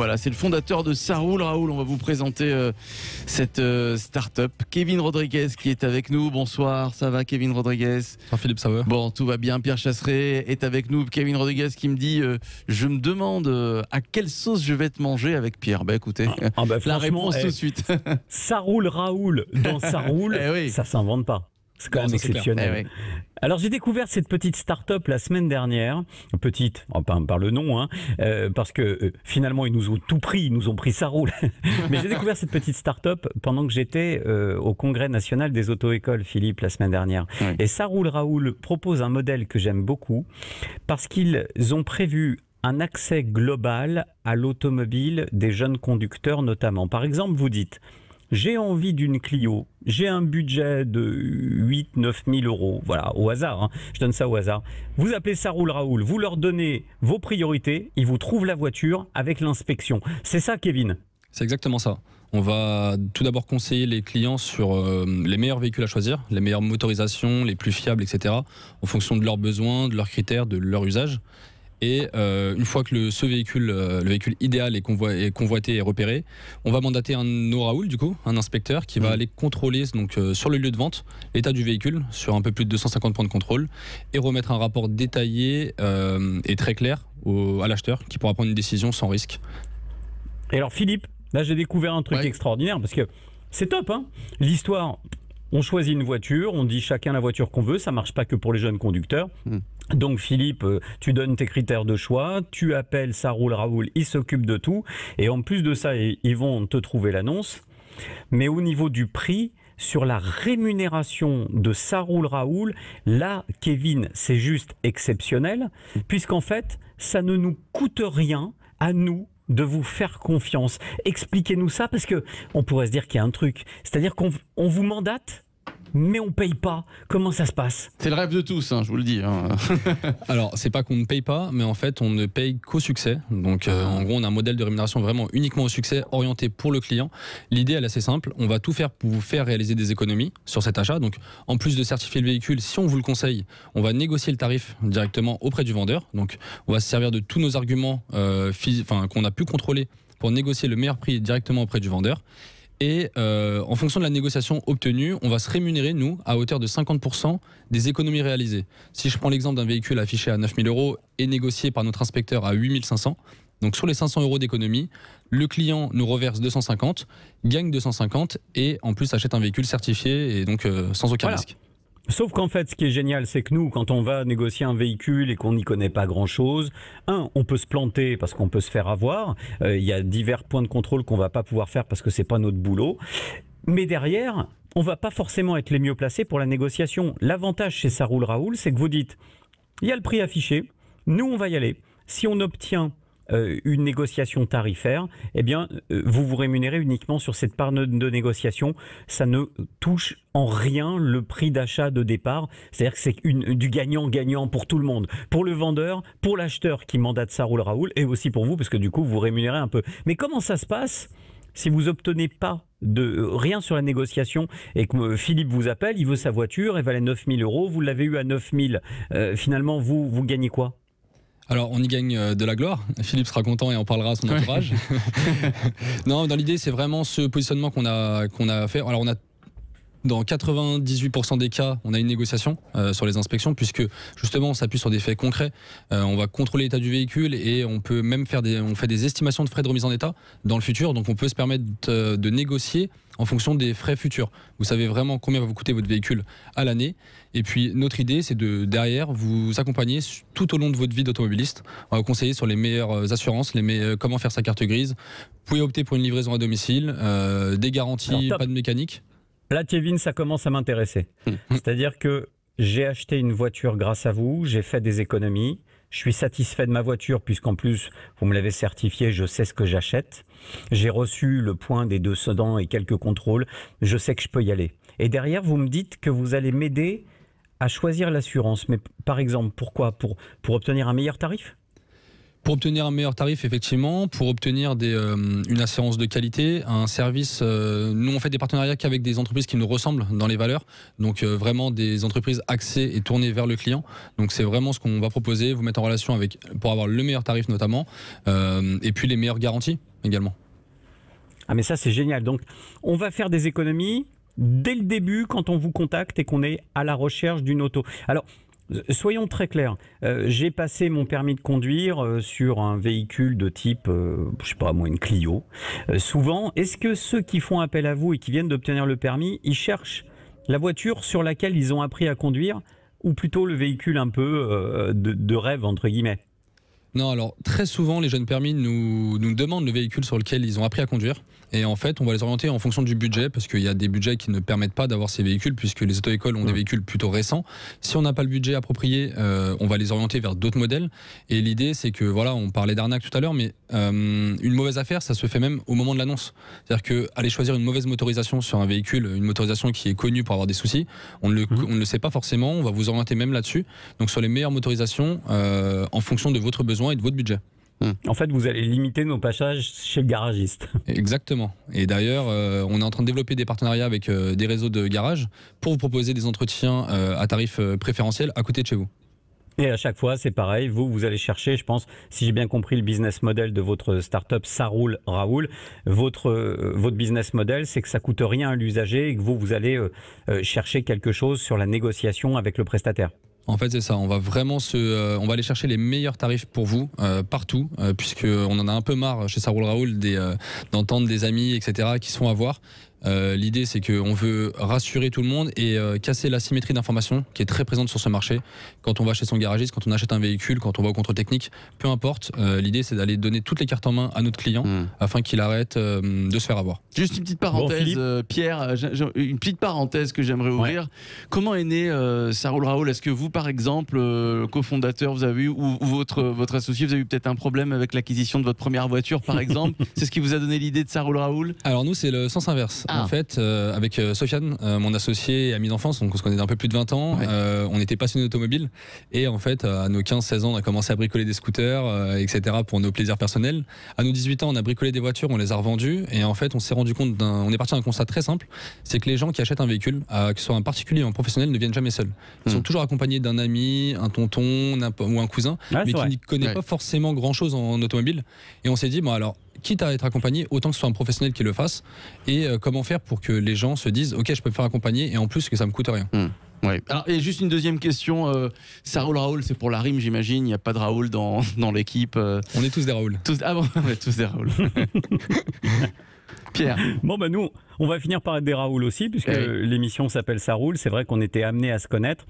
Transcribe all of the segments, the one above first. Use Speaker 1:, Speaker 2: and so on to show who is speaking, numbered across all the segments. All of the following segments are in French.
Speaker 1: Voilà, c'est le fondateur de Ça Roule Raoul. On va vous présenter cette start-up. Kevin Rodriguez qui est avec nous. Bonsoir, ça va Kevin Rodriguez?
Speaker 2: Philippe, ça va?
Speaker 1: Bon, tout va bien. Pierre Chasseret est avec nous. Kevin Rodriguez qui me dit je me demande à quelle sauce je vais te manger avec Pierre. Bah écoutez, la réponse tout de suite.
Speaker 3: Ça roule Raoul dans Ça roule, ça s'invente pas. C'est quand même exceptionnel. Alors j'ai découvert cette petite start-up la semaine dernière, petite, par le nom, parce que finalement ils nous ont tout pris, ils nous ont pris Ça roule. Mais j'ai découvert cette petite start-up pendant que j'étais au Congrès national des auto-écoles, Philippe, la semaine dernière. Oui. Et Ça roule Raoul propose un modèle que j'aime beaucoup, parce qu'ils ont prévu un accès global à l'automobile des jeunes conducteurs notamment. Par exemple, vous dites... J'ai envie d'une Clio, j'ai un budget de 8-9 000 euros, voilà, au hasard, je donne ça au hasard. Vous appelez Ça roule Raoul, vous leur donnez vos priorités, ils vous trouvent la voiture avec l'inspection. C'est ça, Kevin?
Speaker 2: C'est exactement ça. On va tout d'abord conseiller les clients sur les meilleurs véhicules à choisir, les meilleures motorisations, les plus fiables, etc., en fonction de leurs besoins, de leurs critères, de leur usage. Et une fois que le véhicule idéal est convoité et repéré, on va mandater un Raoul, du coup, un inspecteur qui va aller contrôler donc, sur le lieu de vente l'état du véhicule, sur un peu plus de 250 points de contrôle, et remettre un rapport détaillé et très clair à l'acheteur qui pourra prendre une décision sans risque.
Speaker 3: Et alors Philippe, là j'ai découvert un truc extraordinaire, parce que c'est top, hein, l'histoire... On choisit une voiture, on dit chacun la voiture qu'on veut, ça marche pas que pour les jeunes conducteurs. Donc Philippe, tu donnes tes critères de choix, tu appelles Ça roule Raoul, il s'occupe de tout. Et en plus de ça, ils vont te trouver l'annonce. Mais au niveau du prix, sur la rémunération de Ça roule Raoul, là, Kevin, c'est juste exceptionnel, puisqu'en fait, ça ne nous coûte rien à nous de vous faire confiance. Expliquez-nous ça, parce que on pourrait se dire qu'il y a un truc. C'est-à-dire qu'on vous mandate, mais on paye pas. Comment ça se passe?
Speaker 1: C'est le rêve de tous, je vous le dis.
Speaker 2: Alors, c'est pas qu'on ne paye pas, mais en fait, on ne paye qu'au succès. Donc, en gros, on a un modèle de rémunération vraiment uniquement au succès, orienté pour le client. L'idée, elle est assez simple. On va tout faire pour vous faire réaliser des économies sur cet achat. Donc, en plus de certifier le véhicule, si on vous le conseille, on va négocier le tarif directement auprès du vendeur. Donc, on va se servir de tous nos arguments qu'on a pu contrôler pour négocier le meilleur prix directement auprès du vendeur. Et en fonction de la négociation obtenue, on va se rémunérer, nous, à hauteur de 50% des économies réalisées. Si je prends l'exemple d'un véhicule affiché à 9 000 euros et négocié par notre inspecteur à 8 500, donc sur les 500 euros d'économie, le client nous reverse 250, gagne 250 et en plus achète un véhicule certifié et donc sans aucun risque.
Speaker 3: Sauf qu'en fait, ce qui est génial, c'est que nous, quand on va négocier un véhicule et qu'on n'y connaît pas grand-chose, on peut se planter parce qu'on peut se faire avoir. Il y a divers points de contrôle qu'on va pas pouvoir faire parce que c'est pas notre boulot. Mais derrière, on va pas forcément être les mieux placés pour la négociation. L'avantage chez Ça roule Raoul, c'est que vous dites, il y a le prix affiché, nous on va y aller. Si on obtient une négociation tarifaire, eh bien, vous vous rémunérez uniquement sur cette part de négociation. Ça ne touche en rien le prix d'achat de départ. C'est-à-dire que c'est du gagnant-gagnant pour tout le monde. Pour le vendeur, pour l'acheteur qui mandate Ça roule Raoul, et aussi pour vous, parce que du coup, vous rémunérez un peu. Mais comment ça se passe si vous obtenez pas de rien sur la négociation et que Philippe vous appelle, il veut sa voiture, elle valait 9 000 euros, vous l'avez eu à 9 000, finalement, vous gagnez quoi ?
Speaker 2: Alors, on y gagne de la gloire. Philippe sera content et en parlera à son entourage. Non, dans l'idée, c'est vraiment ce positionnement qu'on a fait. Alors, dans 98% des cas, on a une négociation sur les inspections, puisque justement on s'appuie sur des faits concrets. On va contrôler l'état du véhicule et on peut même faire des estimations de frais de remise en état dans le futur. Donc on peut se permettre de négocier en fonction des frais futurs. Vous savez vraiment combien va vous coûter votre véhicule à l'année. Et puis notre idée, c'est de derrière vous accompagner tout au long de votre vie d'automobiliste. On va vous conseiller sur les meilleures assurances, comment faire sa carte grise. Vous pouvez opter pour une livraison à domicile, des garanties, pas de mécanique.
Speaker 3: Là, Kevin, ça commence à m'intéresser. C'est-à-dire que j'ai acheté une voiture grâce à vous, j'ai fait des économies, je suis satisfait de ma voiture puisqu'en plus, vous me l'avez certifié, je sais ce que j'achète. J'ai reçu le point des 200 dents et quelques contrôles, je sais que je peux y aller. Et derrière, vous me dites que vous allez m'aider à choisir l'assurance. Mais par exemple, pourquoi ? Pour obtenir un meilleur tarif ?
Speaker 2: Pour obtenir un meilleur tarif, effectivement, pour obtenir une assurance de qualité, un service, nous on fait des partenariats qu'avec des entreprises qui nous ressemblent dans les valeurs, donc vraiment des entreprises axées et tournées vers le client. Donc c'est vraiment ce qu'on va proposer, vous mettre en relation avec, pour avoir le meilleur tarif notamment, et puis les meilleures garanties également.
Speaker 3: Ah mais ça c'est génial, donc on va faire des économies dès le début quand on vous contacte et qu'on est à la recherche d'une auto. Alors, soyons très clairs, j'ai passé mon permis de conduire sur un véhicule de type, je sais pas moi, une Clio. Souvent, est-ce que ceux qui font appel à vous et qui viennent d'obtenir le permis, ils cherchent la voiture sur laquelle ils ont appris à conduire ou plutôt le véhicule un peu de rêve, entre guillemets ?
Speaker 2: Non, alors très souvent, les jeunes permis nous demandent le véhicule sur lequel ils ont appris à conduire. Et en fait, on va les orienter en fonction du budget, parce qu'il y a des budgets qui ne permettent pas d'avoir ces véhicules, puisque les auto-écoles ont des véhicules plutôt récents. Si on n'a pas le budget approprié, on va les orienter vers d'autres modèles. Et l'idée, c'est que, voilà, on parlait d'arnaque tout à l'heure, mais une mauvaise affaire, ça se fait même au moment de l'annonce. C'est-à-dire qu'aller choisir une mauvaise motorisation sur un véhicule, une motorisation qui est connue pour avoir des soucis, on ne le sait pas forcément, on va vous orienter même là-dessus. Donc sur les meilleures motorisations, en fonction de votre besoin et de votre budget.
Speaker 3: En fait, vous allez limiter nos passages chez le garagiste.
Speaker 2: Exactement. Et d'ailleurs, on est en train de développer des partenariats avec des réseaux de garages pour vous proposer des entretiens à tarif préférentiel à côté de chez vous.
Speaker 3: Et à chaque fois, c'est pareil. Vous allez chercher, je pense, si j'ai bien compris le business model de votre startup, ça roule, Raoul. Votre business model, c'est que ça coûte rien à l'usager et que vous allez chercher quelque chose sur la négociation avec le prestataire.
Speaker 2: En fait, c'est ça. On va vraiment on va aller chercher les meilleurs tarifs pour vous partout, puisqu'on en a un peu marre chez Ça roule Raoul d'entendre des amis, etc., qui se font avoir. L'idée, c'est qu'on veut rassurer tout le monde et casser l'asymétrie d'information qui est très présente sur ce marché. Quand on va chez son garagiste, quand on achète un véhicule, quand on va au contrôle technique, peu importe. L'idée, c'est d'aller donner toutes les cartes en main à notre client afin qu'il arrête de se faire avoir.
Speaker 1: Juste une petite parenthèse, Pierre, une petite parenthèse que j'aimerais ouvrir. Comment est né Ça roule Raoul ? Est-ce que vous, par exemple, cofondateur, vous avez eu, ou votre associé, vous avez eu peut-être un problème avec l'acquisition de votre première voiture, par exemple ? C'est ce qui vous a donné l'idée de Ça roule Raoul ?
Speaker 2: Alors nous, c'est le sens inverse. En fait, avec Sofiane, mon associé et ami d'enfance, donc on se connaît d'un peu plus de 20 ans, on était passionnés d'automobile et en fait, à nos 15-16 ans, on a commencé à bricoler des scooters, etc. pour nos plaisirs personnels. À nos 18 ans, on a bricolé des voitures, on les a revendues et en fait, on s'est rendu compte on est parti d'un constat très simple, c'est que les gens qui achètent un véhicule, que ce soit un particulier ou un professionnel, ne viennent jamais seuls. Ils sont toujours accompagnés d'un ami, un tonton ou un cousin, mais qui ne connaît pas forcément grand-chose en automobile. Et on s'est dit, bon alors, quitte à être accompagné, autant que ce soit un professionnel qui le fasse. Et comment faire pour que les gens se disent ok, je peux me faire accompagner et en plus que ça me coûte rien.
Speaker 1: Ouais. Alors, et juste une deuxième question, Ça roule Raoul, c'est pour la rime, j'imagine. Il n'y a pas de Raoul dans l'équipe.
Speaker 2: On est tous des Raoul.
Speaker 1: Ah bon, on est tous des Raoul. Pierre.
Speaker 3: Bon ben nous, on va finir par être des Raoul aussi, puisque l'émission s'appelle Ça roule. C'est vrai qu'on était amenés à se connaître.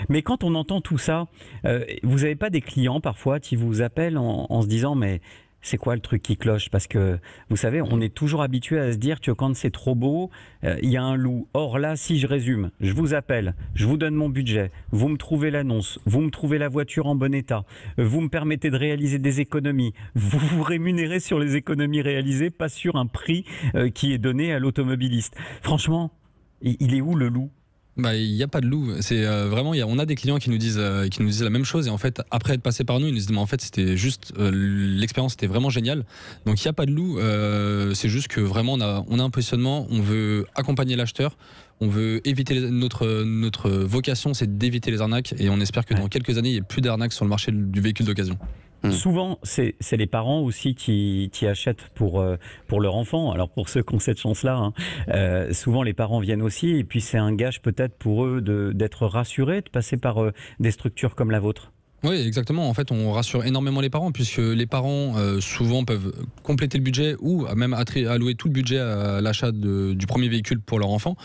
Speaker 3: Mais quand on entend tout ça, vous n'avez pas des clients parfois qui vous appellent en se disant mais c'est quoi le truc qui cloche ? Parce que, vous savez, on est toujours habitué à se dire que quand c'est trop beau, il y a un loup. Or là, si je résume, je vous appelle, je vous donne mon budget, vous me trouvez l'annonce, vous me trouvez la voiture en bon état, vous me permettez de réaliser des économies, vous vous rémunérez sur les économies réalisées, pas sur un prix qui est donné à l'automobiliste. Franchement, il est où le loup ?
Speaker 2: Bah, il n'y a pas de loup. C'est vraiment, on a des clients qui nous disent la même chose et en fait, après être passé par nous, ils nous disent mais en fait c'était juste l'expérience était vraiment géniale. Donc il n'y a pas de loup. C'est juste que vraiment on a un positionnement. On veut accompagner l'acheteur. On veut éviter notre vocation, c'est d'éviter les arnaques et on espère que dans quelques années il n'y ait plus d'arnaques sur le marché du véhicule d'occasion.
Speaker 3: Souvent, c'est les parents aussi qui achètent pour leur enfant. Alors pour ceux qui ont cette chance-là, souvent les parents viennent aussi et puis c'est un gage peut-être pour eux d'être rassurés, de passer par des structures comme la vôtre.
Speaker 2: Oui, exactement. En fait, on rassure énormément les parents puisque les parents souvent peuvent compléter le budget ou même allouer tout le budget à l'achat du premier véhicule pour leur enfant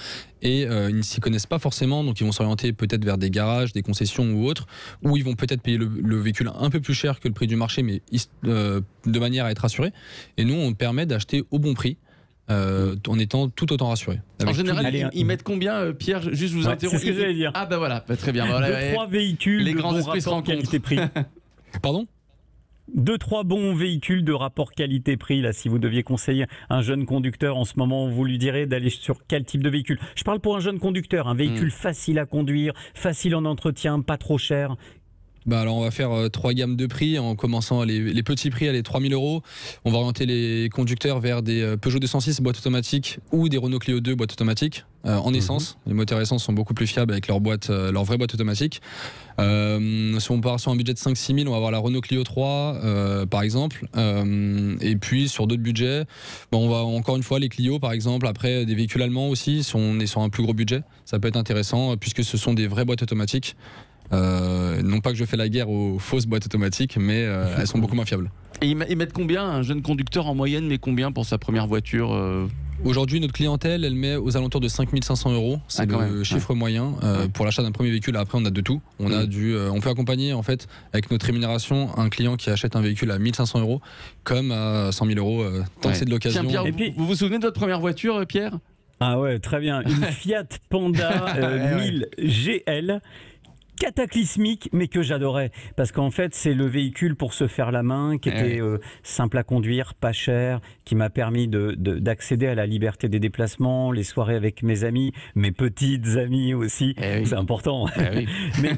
Speaker 2: et ils ne s'y connaissent pas forcément, donc ils vont s'orienter peut-être vers des garages, des concessions ou autres, où ils vont peut-être payer le véhicule un peu plus cher que le prix du marché, mais de manière à être rassurés. Et nous, on permet d'acheter au bon prix. En étant tout autant rassuré.
Speaker 1: En général, ils mettent combien, Pierre ? Juste vous interrompre.
Speaker 3: C'est ce que j'allais dire.
Speaker 1: Ah bah voilà, très bien. Voilà,
Speaker 3: 2-3 véhicules
Speaker 1: les
Speaker 3: de
Speaker 1: grands
Speaker 3: bon
Speaker 1: esprits se
Speaker 3: rapport
Speaker 1: rencontrent.
Speaker 3: qualité-prix.
Speaker 2: Pardon ?
Speaker 3: 2-3 bons véhicules de rapport qualité-prix, là, si vous deviez conseiller un jeune conducteur en ce moment, vous lui direz d'aller sur quel type de véhicule ? Je parle pour un jeune conducteur, un véhicule facile à conduire, facile en entretien, pas trop cher.
Speaker 2: Alors on va faire 3 gammes de prix en commençant les petits prix à les 3 000 €. On va orienter les conducteurs vers des Peugeot 206 boîte automatique ou des Renault Clio 2 boîte automatique en essence. Les moteurs essence sont beaucoup plus fiables avec leur vraie boîte automatique. Si on part sur un budget de 5-6 000, on va avoir la Renault Clio 3 par exemple. Et puis sur d'autres budgets, on va encore une fois les Clio par exemple. Après des véhicules allemands aussi, si on est sur un plus gros budget, ça peut être intéressant puisque ce sont des vraies boîtes automatiques. Non pas que je fais la guerre aux fausses boîtes automatiques, mais elles sont beaucoup moins fiables.
Speaker 1: Et ils mettent combien un jeune conducteur en moyenne, mais combien pour sa première voiture
Speaker 2: Aujourd'hui, notre clientèle, elle met aux alentours de 5 500 €. C'est le chiffre moyen pour l'achat d'un premier véhicule. Après, on a de tout. On peut accompagner en fait avec notre rémunération un client qui achète un véhicule à 1 500 € comme à 100 000 € tant que c'est de l'occasion.
Speaker 1: Tiens, Pierre, vous vous souvenez de votre première voiture, Pierre ?
Speaker 3: Ah ouais, très bien. Une Fiat Panda 1000 GL. Cataclysmique, mais que j'adorais, parce qu'en fait c'est le véhicule pour se faire la main, qui était simple à conduire, pas cher, qui m'a permis d'accéder à la liberté des déplacements, les soirées avec mes amis, mes petites amies aussi, c'est important. Mais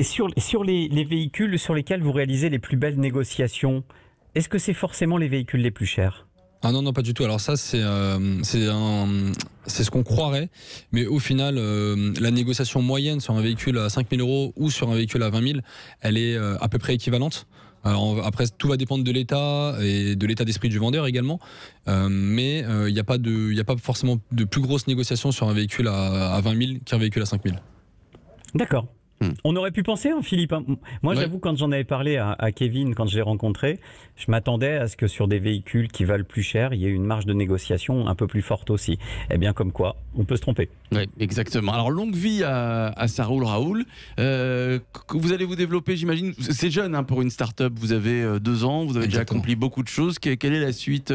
Speaker 3: sur les véhicules sur lesquels vous réalisez les plus belles négociations, est-ce que c'est forcément les véhicules les plus chers ?
Speaker 2: Ah non, pas du tout. Alors ça, c'est ce qu'on croirait. Mais au final, la négociation moyenne sur un véhicule à 5 000 € ou sur un véhicule à 20 000, elle est à peu près équivalente. Alors après, tout va dépendre de l'état et de l'état d'esprit du vendeur également. Mais il n'y a pas forcément de plus grosse négociation sur un véhicule à 20 000 qu'un véhicule à 5 000.
Speaker 3: D'accord. On aurait pu penser, Philippe. Moi, j'avoue, quand j'en avais parlé à Kevin, quand je l'ai rencontré, je m'attendais à ce que sur des véhicules qui valent plus cher, il y ait une marge de négociation un peu plus forte aussi. Eh bien, comme quoi, on peut se tromper.
Speaker 1: Oui, exactement. Alors, longue vie à Ça roule Raoul. Vous allez vous développer, j'imagine. C'est jeune pour une start-up. Vous avez 2 ans, vous avez déjà accompli beaucoup de choses. Quelle est la suite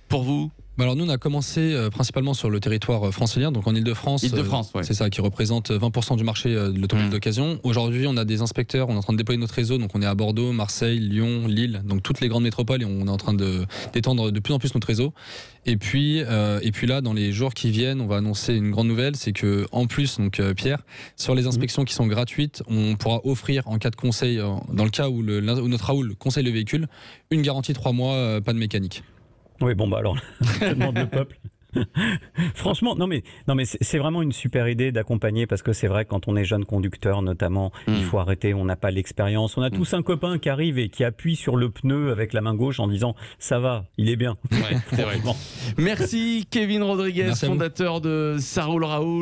Speaker 1: pour vous ?
Speaker 2: Alors nous on a commencé principalement sur le territoire francilien, donc en Ile-de-France. C'est ça qui représente 20% du marché de l'automobile d'occasion. Aujourd'hui on a des inspecteurs, on est en train de déployer notre réseau, donc on est à Bordeaux, Marseille, Lyon, Lille, donc toutes les grandes métropoles et on est en train d'étendre de plus en plus notre réseau. Et puis là dans les jours qui viennent on va annoncer une grande nouvelle, c'est que en plus donc Pierre, sur les inspections qui sont gratuites, on pourra offrir en cas de conseil, dans le cas où notre Raoul conseille le véhicule, une garantie 3 mois, pas de mécanique.
Speaker 3: Oui, alors, je demande le peuple. Franchement, non mais c'est vraiment une super idée d'accompagner, parce que c'est vrai, quand on est jeune conducteur notamment, il faut arrêter, on n'a pas l'expérience. On a tous un copain qui arrive et qui appuie sur le pneu avec la main gauche en disant ça va, il est bien.
Speaker 1: Ouais, c'est vrai. Merci Kevin Rodriguez, fondateur de Ça roule Raoul.